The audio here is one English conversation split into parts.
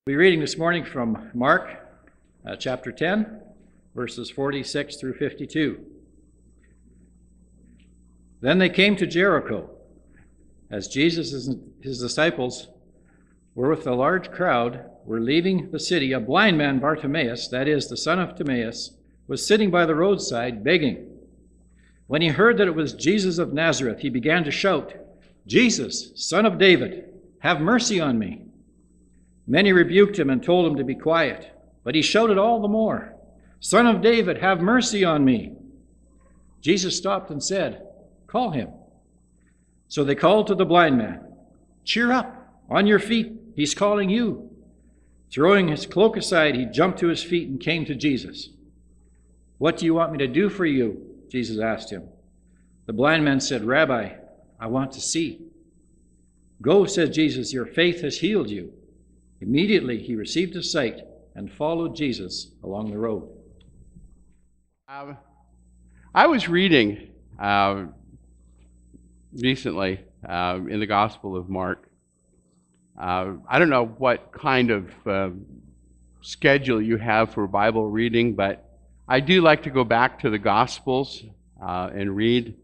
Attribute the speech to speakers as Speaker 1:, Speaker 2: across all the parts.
Speaker 1: We'll be reading this morning from Mark chapter 10, verses 46 through 52. Then they came to Jericho. As Jesus and his disciples were with a large crowd, were leaving the city, a blind man, Bartimaeus, that is, the son of Timaeus, was sitting by the roadside begging. When he heard that it was Jesus of Nazareth, he began to shout, "Jesus, Son of David, have mercy on me." Many rebuked him and told him to be quiet, but he shouted all the more, "Son of David, have mercy on me." Jesus stopped and said, "Call him." So they called to the blind man, "Cheer up, on your feet, he's calling you." Throwing his cloak aside, he jumped to his feet and came to Jesus. "What do you want me to do for you?" Jesus asked him. The blind man said, "Rabbi, I want to see." "Go," said Jesus, "your faith has healed you." Immediately he received his sight and followed Jesus along the road.
Speaker 2: I was reading recently in the Gospel of Mark. I don't know what kind of schedule you have for Bible reading, but I do like to go back to the Gospels and read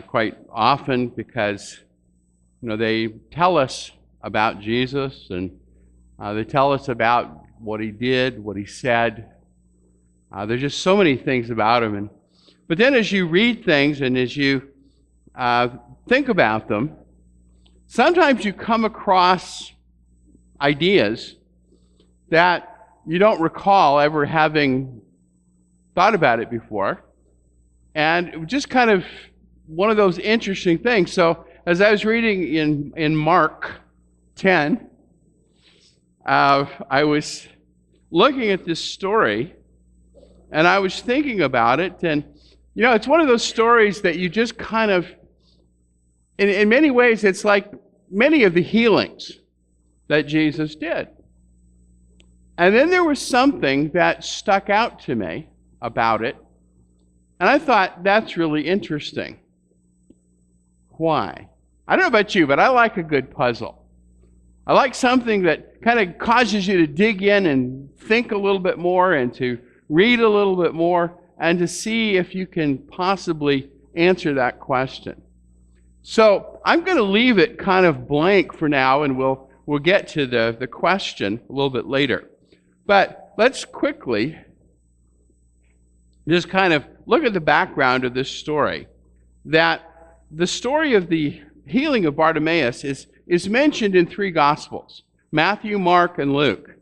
Speaker 2: quite often because they tell us about Jesus and they tell us about what he did, what he said. There's just so many things about him. But then as you read things and as you think about them, sometimes you come across ideas that you don't recall ever having thought about it before. And it was just kind of one of those interesting things. So as I was reading in Mark 10, I was looking at this story and I was thinking about it, and it's one of those stories that you just kind of, in many ways, it's like many of the healings that Jesus did. And then there was something that stuck out to me about it, and I thought, that's really interesting. Why? I don't know about you, but I like a good puzzle. I like something that kind of causes you to dig in and think a little bit more and to read a little bit more and to see if you can possibly answer that question. So I'm going to leave it kind of blank for now, and we'll get to the question a little bit later. But let's quickly just kind of look at the background of this story. That the story of the healing of Bartimaeus is mentioned in three Gospels, Matthew, Mark, and Luke.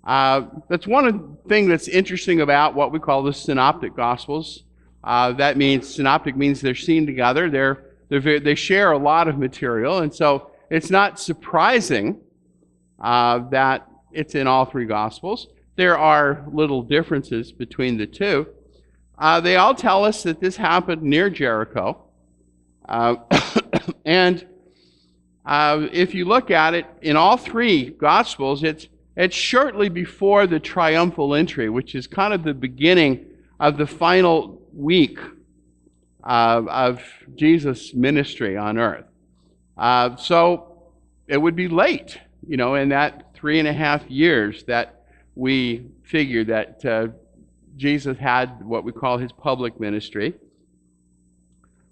Speaker 2: That's one thing that's interesting about what we call the Synoptic Gospels. That means, synoptic means they're seen together. They share a lot of material, and so it's not surprising that it's in all three Gospels. There are little differences between the two. They all tell us that this happened near Jericho. And if you look at it, in all three Gospels, it's shortly before the triumphal entry, which is kind of the beginning of the final week of Jesus' ministry on earth. So it would be late, in that 3.5 years that we figure that Jesus had what we call his public ministry.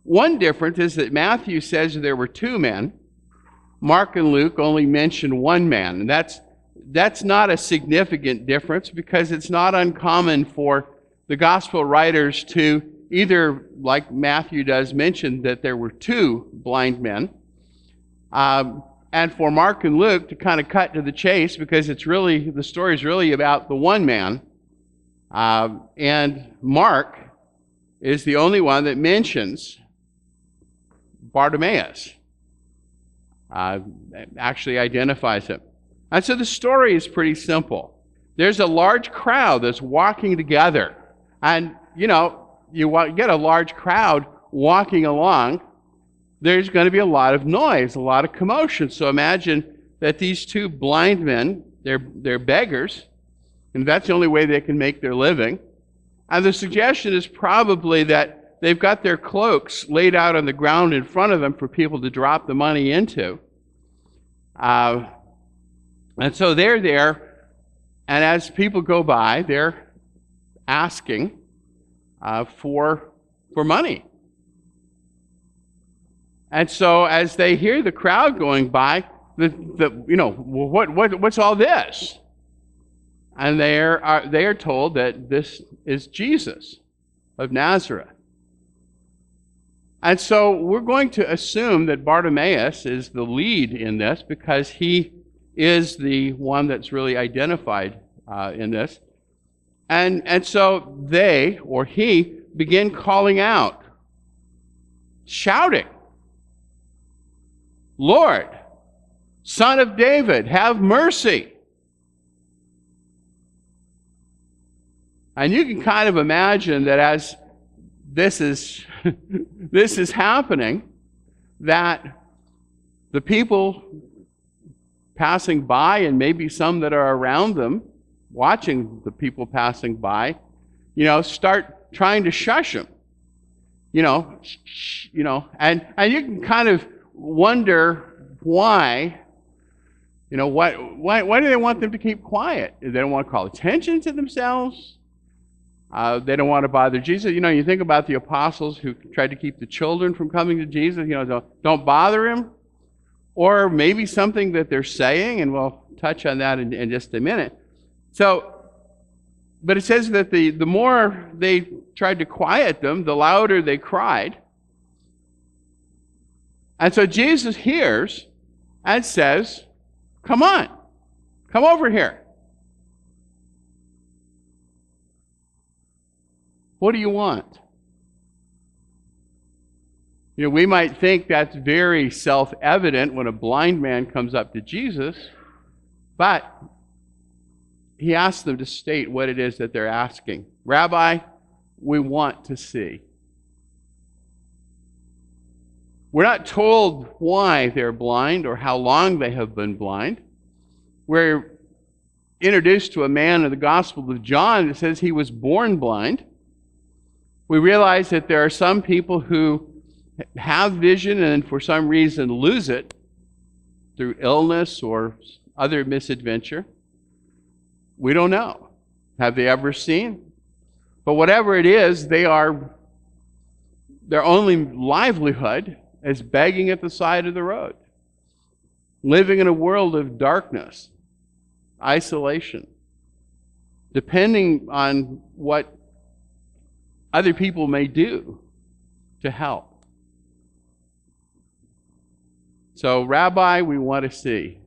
Speaker 2: One difference is that Matthew says there were two men. Mark and Luke only mention one man. And that's not a significant difference because it's not uncommon for the gospel writers to either, like Matthew does, mention that there were two blind men, and for Mark and Luke to kind of cut to the chase because the story is really about the one man. And Mark is the only one that mentions Bartimaeus. Actually identifies him. And so the story is pretty simple. There's a large crowd that's walking together. And, you get a large crowd walking along, there's going to be a lot of noise, a lot of commotion. So imagine that these two blind men, they're beggars, and that's the only way they can make their living. And the suggestion is probably that they've got their cloaks laid out on the ground in front of them for people to drop the money into. And so they're there, and as people go by, they're asking for money. And so as they hear the crowd going by, what's all this? And they are told that this is Jesus of Nazareth. And so we're going to assume that Bartimaeus is the lead in this because he is the one that's really identified in this. And so they, or he, begin calling out, shouting, "Lord, Son of David, have mercy." And you can kind of imagine that as this is happening, that the people passing by, and maybe some that are around them, watching the people passing by, start trying to shush them. And you can kind of wonder why. Why do they want them to keep quiet? They don't want to call attention to themselves. They don't want to bother Jesus. You think about the apostles who tried to keep the children from coming to Jesus. Don't bother him. Or maybe something that they're saying, and we'll touch on that in just a minute. But it says that the more they tried to quiet them, the louder they cried. And so Jesus hears and says, "Come on, come over here. What do you want?" We might think that's very self-evident when a blind man comes up to Jesus, but he asks them to state what it is that they're asking. "Rabbi, we want to see." We're not told why they're blind or how long they have been blind. We're introduced to a man in the Gospel of John that says he was born blind. We realize that there are some people who have vision and for some reason lose it through illness or other misadventure. We don't know. Have they ever seen? But whatever it is, their only livelihood is begging at the side of the road, living in a world of darkness, isolation, depending on what other people may do to help. So, "Rabbi, we want to see."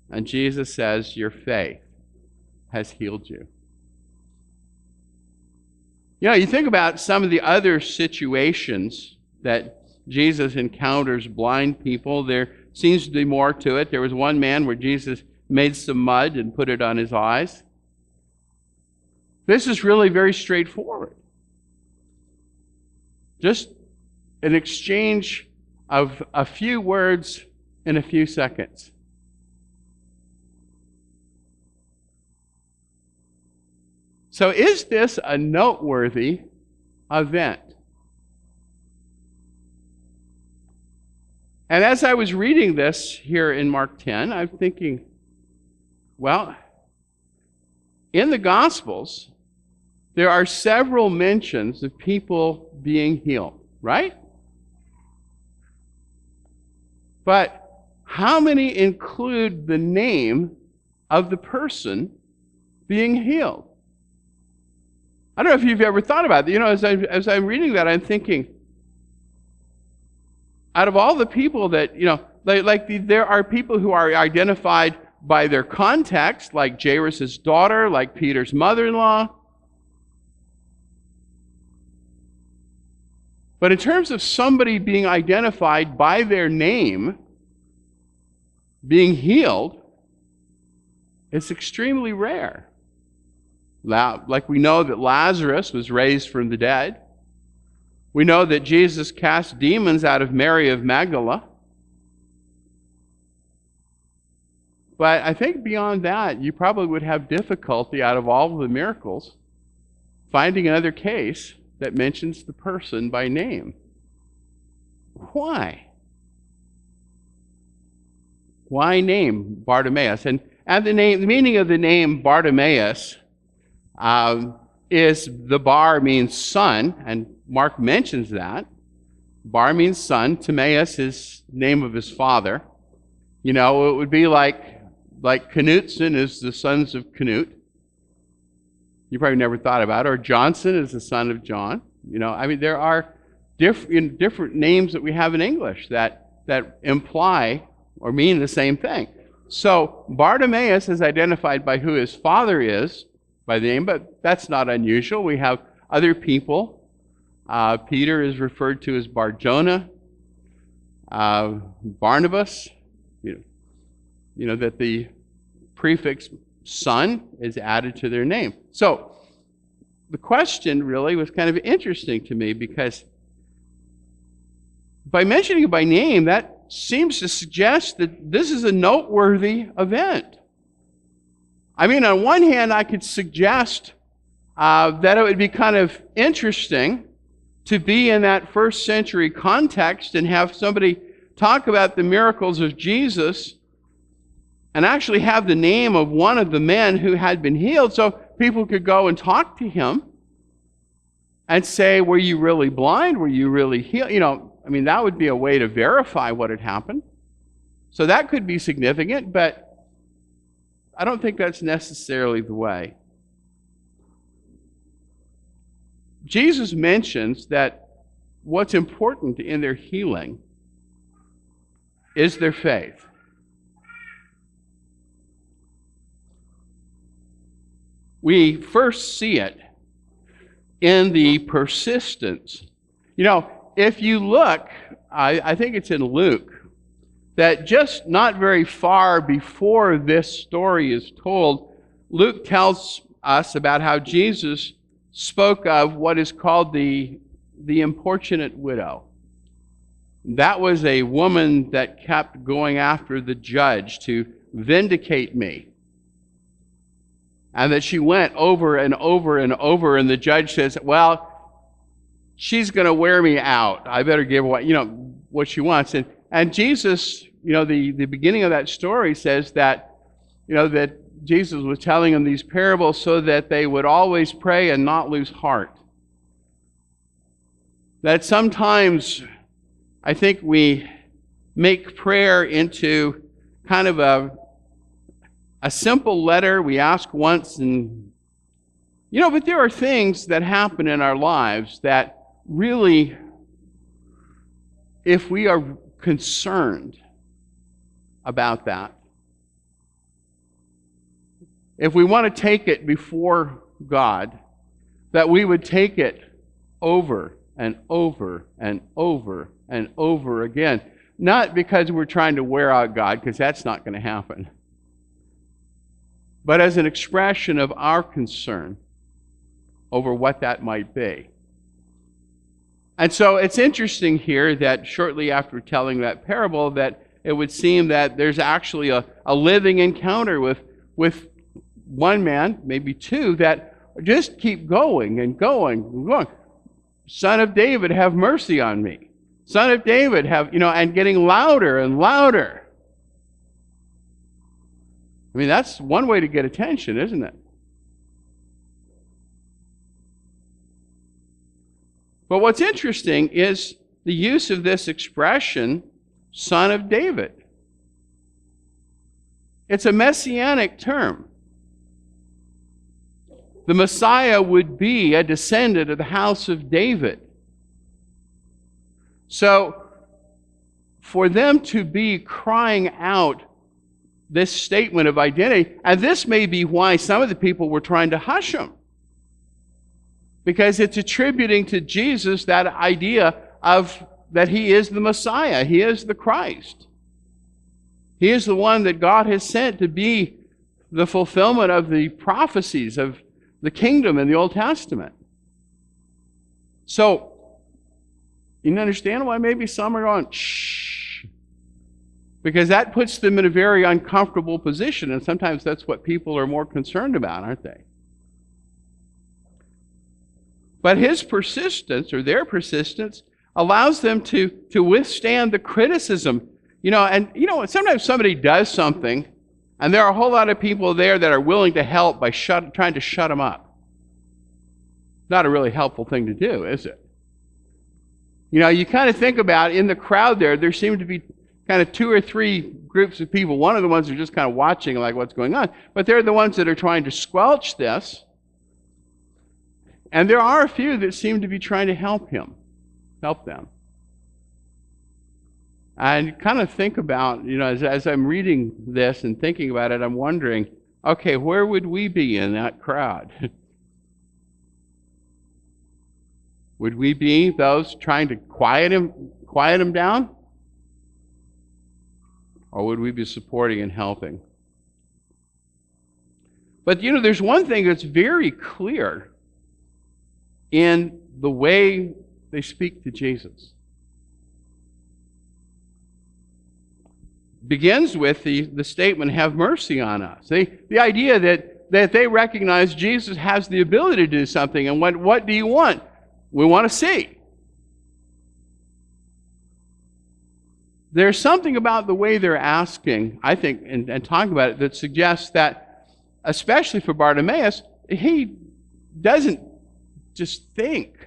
Speaker 2: And Jesus says, "Your faith has healed you." You think about some of the other situations that Jesus encounters blind people. There seems to be more to it. There was one man where Jesus made some mud and put it on his eyes. This is really very straightforward. Just an exchange of a few words in a few seconds. So is this a noteworthy event? And as I was reading this here in Mark 10, I'm thinking, well, in the Gospels, there are several mentions of people being healed, right? But how many include the name of the person being healed? I don't know if you've ever thought about that. As I'm reading that, I'm thinking, out of all the people that, there are people who are identified by their context, like Jairus' daughter, like Peter's mother-in-law. But in terms of somebody being identified by their name, being healed, it's extremely rare. Like we know that Lazarus was raised from the dead. We know that Jesus cast demons out of Mary of Magdala. But I think beyond that, you probably would have difficulty out of all of the miracles finding another case that mentions the person by name. Why? Why name Bartimaeus? And And the meaning of the name Bartimaeus is, the bar means son, and Mark mentions that. Bar means son. Timaeus is the name of his father. You know, it would be like Knutson is the sons of Knut. You probably never thought about it. Or Johnson is the son of John. You know, I mean, there are different names that we have in English that imply or mean the same thing. So Bartimaeus is identified by who his father is by the name, but that's not unusual. We have other people. Peter is referred to as Bar-Jonah. Barnabas, you know that the prefix son is added to their name. So the question really was kind of interesting to me, because by mentioning it by name, that seems to suggest that this is a noteworthy event. I mean, on one hand, I could suggest that it would be kind of interesting to be in that first century context and have somebody talk about the miracles of Jesus and actually have the name of one of the men who had been healed, so people could go and talk to him and say, were you really blind? Were you really healed? You know, I mean, that would be a way to verify what had happened. So that could be significant, but I don't think that's necessarily the way. Jesus mentions that what's important in their healing is their faith. We first see it in the persistence. You know, if you look, I think it's in Luke, that just not very far before this story is told, Luke tells us about how Jesus spoke of what is called the importunate widow. That was a woman that kept going after the judge to vindicate me. And that she went over and over and over, and the judge says, well, she's going to wear me out. I better give her what she wants. And Jesus, the beginning of that story says that, that Jesus was telling them these parables so that they would always pray and not lose heart. That sometimes I think we make prayer into kind of a simple letter we ask once, and but there are things that happen in our lives that really, if we are concerned about that, if we want to take it before God, that we would take it over and over and over and over again. Not because we're trying to wear out God, because that's not going to happen, but as an expression of our concern over what that might be. And so it's interesting here that shortly after telling that parable, that it would seem that there's actually a living encounter with one man, maybe two, that just keep going and going and going. Son of David, have mercy on me. Son of David, and getting louder and louder. I mean, that's one way to get attention, isn't it? But what's interesting is the use of this expression, Son of David. It's a messianic term. The Messiah would be a descendant of the house of David. So, for them to be crying out this statement of identity, and this may be why some of the people were trying to hush him, because it's attributing to Jesus that idea of that he is the Messiah, he is the Christ. He is the one that God has sent to be the fulfillment of the prophecies of the kingdom in the Old Testament. So, you can understand why maybe some are going, shh, because that puts them in a very uncomfortable position, and sometimes that's what people are more concerned about, aren't they? But his persistence, or their persistence, allows them to withstand the criticism. Sometimes somebody does something, And there are a whole lot of people there that are willing to help by trying to shut him up. Not a really helpful thing to do, is it? You know, you kind of think about in the crowd there seem to be kind of 2 or 3 groups of people. One of the ones are just kind of watching like what's going on. But they're the ones that are trying to squelch this. And there are a few that seem to be trying to help them. And kind of think about, you know, as I'm reading this and thinking about it, I'm wondering, okay, where would we be in that crowd? Would we be those trying to quiet him down? Or would we be supporting and helping? But, you know, there's one thing that's very clear in the way they speak to Jesus. Begins with the statement, have mercy on us. The idea that they recognize Jesus has the ability to do something, and what do you want? We want to see. There's something about the way they're asking, I think, and talking about it, that suggests that, especially for Bartimaeus, he doesn't just think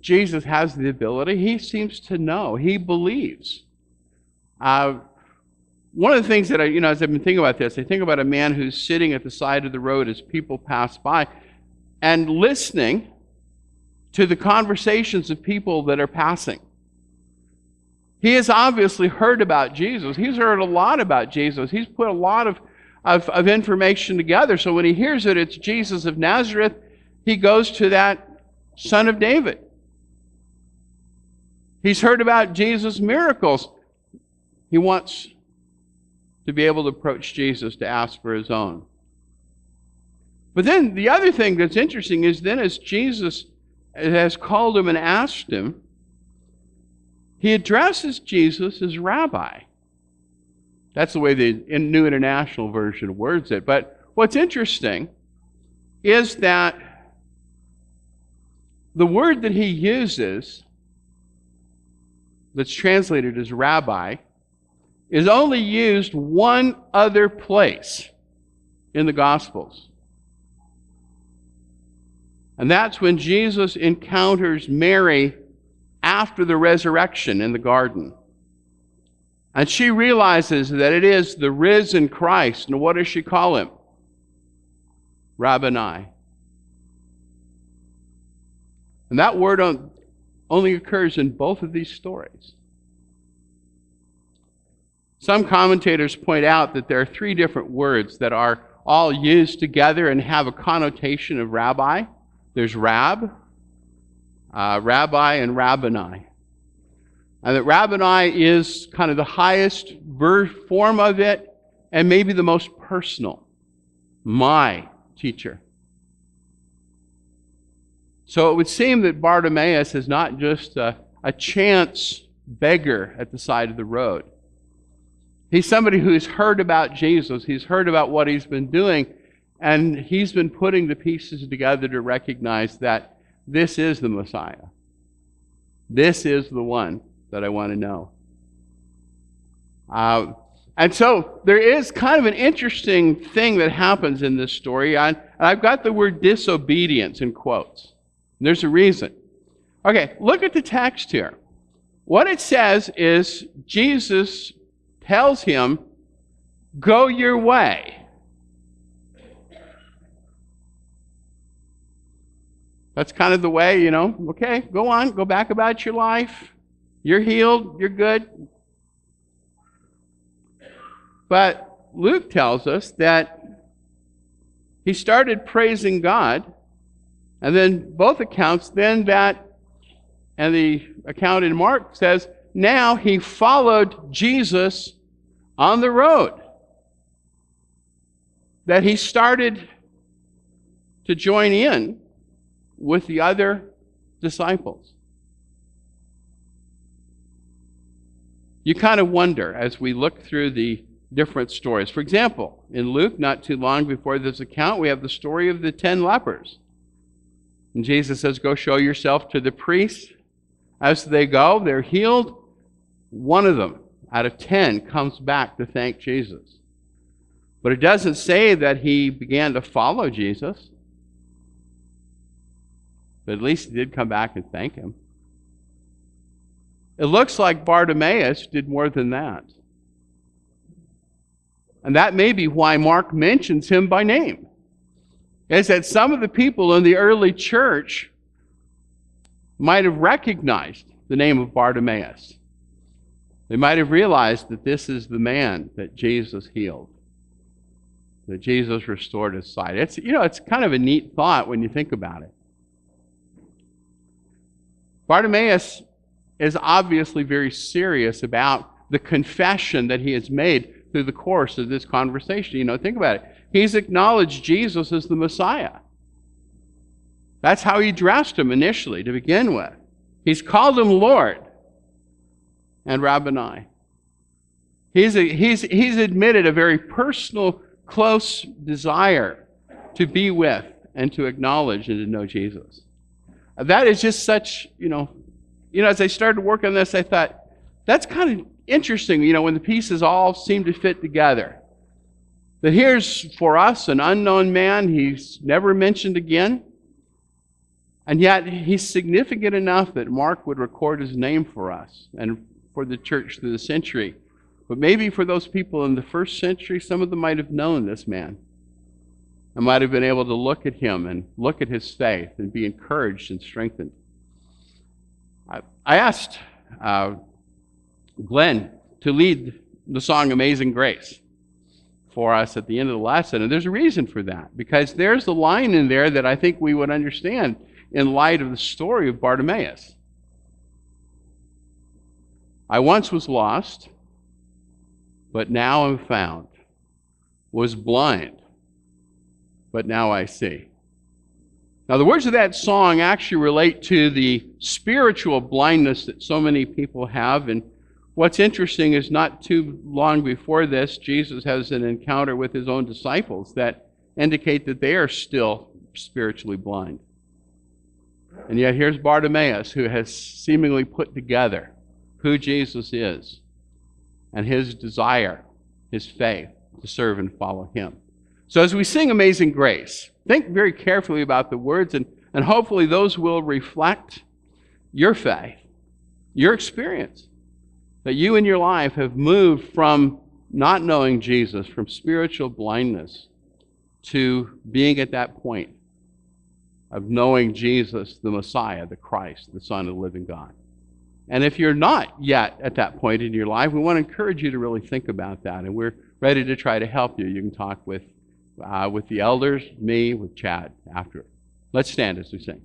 Speaker 2: Jesus has the ability. He seems to know. He believes. One of the things that as I've been thinking about this, I think about a man who's sitting at the side of the road as people pass by and listening to the conversations of people that are passing. He has obviously heard about Jesus. He's heard a lot about Jesus. He's put a lot of information together. So when he hears that it's Jesus of Nazareth, he goes to that son of David. He's heard about Jesus' miracles. He wants to be able to approach Jesus to ask for his own. But then the other thing that's interesting is then as Jesus has called him and asked him, he addresses Jesus as rabbi. That's the way the New International Version words it. But what's interesting is that the word that he uses, that's translated as rabbi, is only used one other place in the Gospels. And that's when Jesus encounters Mary after the resurrection in the garden. And she realizes that it is the risen Christ. And what does she call him? Rabboni. And that word only occurs in both of these stories. Some commentators point out that there are 3 different words that are all used together and have a connotation of rabbi. There's rabbi, and rabboni. And that rabboni is kind of the highest form of it and maybe the most personal. My teacher. So it would seem that Bartimaeus is not just a chance beggar at the side of the road. He's somebody who's heard about Jesus. He's heard about what he's been doing, and he's been putting the pieces together to recognize that this is the Messiah. This is the one that I want to know. And so there is kind of an interesting thing that happens in this story. And I've got the word disobedience in quotes. And there's a reason. Okay, look at the text here. What it says is Jesus tells him, go your way. That's kind of the way, okay, go on, go back about your life. You're healed, you're good. But Luke tells us that he started praising God, and then both accounts, and the account in Mark says, now he followed Jesus on the road. That he started to join in with the other disciples. You kind of wonder as we look through the different stories. For example, in Luke, not too long before this account, we have the story of the 10 lepers. And Jesus says, go show yourself to the priests. As they go, they're healed. One of them out of 10 comes back to thank Jesus. But it doesn't say that he began to follow Jesus. But at least he did come back and thank him. It looks like Bartimaeus did more than that. And that may be why Mark mentions him by name. Is that some of the people in the early church might have recognized the name of Bartimaeus. They might have realized that this is the man that Jesus healed, that Jesus restored his sight. It's kind of a neat thought when you think about it. Bartimaeus is obviously very serious about the confession that he has made through the course of this conversation. Think about it. He's acknowledged Jesus as the Messiah. That's how he addressed him initially to begin with. He's called him Lord and Rabboni. He's admitted a very personal, close desire to be with and to acknowledge and to know Jesus. That is just such, as I started to work on this, I thought, that's kind of interesting, when the pieces all seem to fit together. That here's, for us, an unknown man. He's never mentioned again. And yet, he's significant enough that Mark would record his name for us and for the church through the century. But maybe for those people in the first century, some of them might have known this man. And might have been able to look at him and look at his faith and be encouraged and strengthened. I asked Glenn to lead the song Amazing Grace for us at the end of the lesson. And there's a reason for that, because there's a line in there that I think we would understand in light of the story of Bartimaeus. I once was lost, but now am found. Was blind, but now I see. Now, the words of that song actually relate to the spiritual blindness that so many people have. And what's interesting is not too long before this, Jesus has an encounter with his own disciples that indicate that they are still spiritually blind. And yet here's Bartimaeus, who has seemingly put together who Jesus is and his desire, his faith to serve and follow him. So as we sing Amazing Grace, think very carefully about the words, and hopefully those will reflect your faith, your experience, that you in your life have moved from not knowing Jesus, from spiritual blindness, to being at that point of knowing Jesus, the Messiah, the Christ, the Son of the living God. And if you're not yet at that point in your life, we want to encourage you to really think about that, and we're ready to try to help you. You can talk with the elders, me, with Chad after. Let's stand as we sing.